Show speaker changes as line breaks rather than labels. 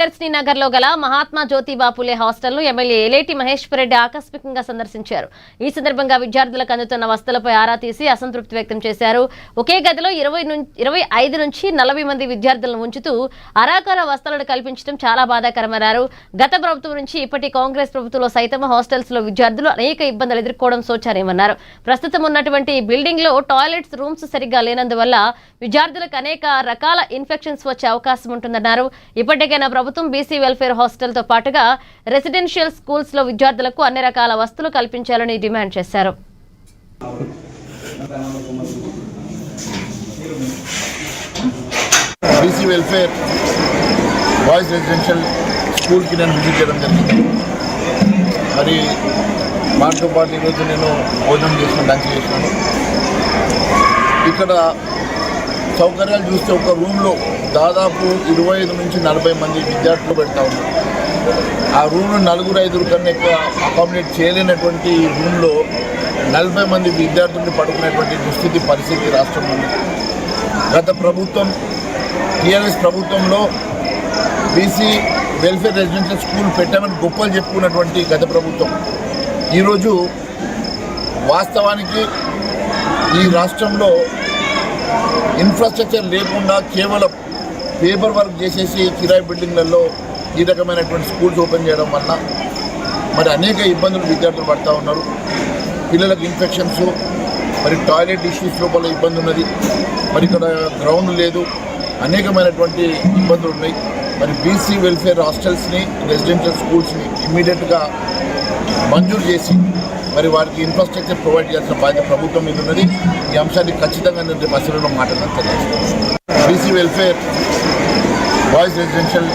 నగర్ లో గల Mahatma Jyotiba Phule hostel MLA Eleti Maheshwar Reddy ఆకస్మికంగా సందర్శించారు. ఈ సందర్భంగా విద్యార్థులకు అందుతున్న వసతులపై ఆరా తీసి అసంతృప్తి వ్యక్తం చేశారు. ఒకే గదిలో 25 నుంచి 40 మంది విద్యార్థులను ఉంచుతూ అరాకొర వసతులను కల్పించడం చాలా బాధాకరమన్నారు. గత ప్రభుత్వం నుంచి ఇప్పటి కాంగ్రెస్ ప్రభుత్వంలో సైతం హాస్టల్స్ లో విద్యార్థులు అనేక ఇబ్బందులు ఎదుర్కోవడం శోచనీయమన్నారు. ప్రస్తుతం ఉన్నటువంటి బిల్డింగ్ లో టాయిలెట్స్ రూమ్స్ సరిగ్గా లేనందువల్ల విద్యార్థులకు అనేక రకాల ఇన్ఫెక్షన్స్ వచ్చే అవకాశం ఉంటుందన్నారు. ఇప్పటికైనా ప్రభుత్వం బీసీ వెల్ఫేర్ హాస్టల్ తో పాటుగా రెసిడెన్షియల్ స్కూల్స్ లో విద్యార్థులకు అన్ని రకాల వసతులు కల్పించాలని డిమాండ్ చేశారు.
బీసీ వెల్ఫేర్ బాయ్స్ రెసిడెన్షియల్ స్కూల్కి నేను విజిట్ చేయడం జరిగింది. మరి వాటితో పాటు ఈరోజు నేను భోజనం చేసిన లంచ్ చేసినాను. ఇక్కడ సౌకర్యాలు చూస్తే ఒక రూమ్లో దాదాపు 25 నుంచి 40 మంది విద్యార్థులు పెడతా ఉన్నారు. ఆ రూమ్లో 4-5 కన్నా ఎక్కువ అకామిడేట్ చేయలేనటువంటి రూమ్లో 40 మంది విద్యార్థుల్ని పడుకునేటువంటి దుస్థితి పరిస్థితి రాష్ట్రంలో ఉంది. గత ప్రభుత్వం టీఆర్ఎస్ ప్రభుత్వంలో బీసీ వెల్ఫేర్ రెసిడెన్షియల్ స్కూల్ పెట్టామని గొప్పలు చెప్పుకున్నటువంటి గత ప్రభుత్వం ఈరోజు వాస్తవానికి ఈ రాష్ట్రంలో ఇన్ఫ్రాస్ట్రక్చర్ లేకుండా కేవలం పేపర్ వర్క్ చేసేసి కిరాయి బిల్డింగ్లలో ఈ రకమైనటువంటి స్కూల్స్ ఓపెన్ చేయడం వల్ల మరి అనేక ఇబ్బందులు విద్యార్థులు పడుతూ ఉన్నారు. పిల్లలకు ఇన్ఫెక్షన్స్, మరి టాయిలెట్ ఇష్యూస్ లోపల ఇబ్బంది ఉన్నది, మరి ఇక్కడ గ్రౌండ్ లేదు, అనేకమైనటువంటి ఇబ్బందులు ఉన్నాయి. మరి బీసీ వెల్ఫేర్ హాస్టల్స్ని రెసిడెన్షియల్ స్కూల్స్ని ఇమ్మీడియట్గా మంజూరు చేసి మరి వారికి ఇన్ఫ్రాస్ట్రక్చర్ ప్రొవైడ్ చేయాల్సిన బాధ్యత ప్రభుత్వం మీద ఉన్నది. ఈ అంశాన్ని ఖచ్చితంగా నేను రేపు అసెంబ్లీలో మాట్లాడాలని తెలియజేస్తున్నాను. BC welfare boys residential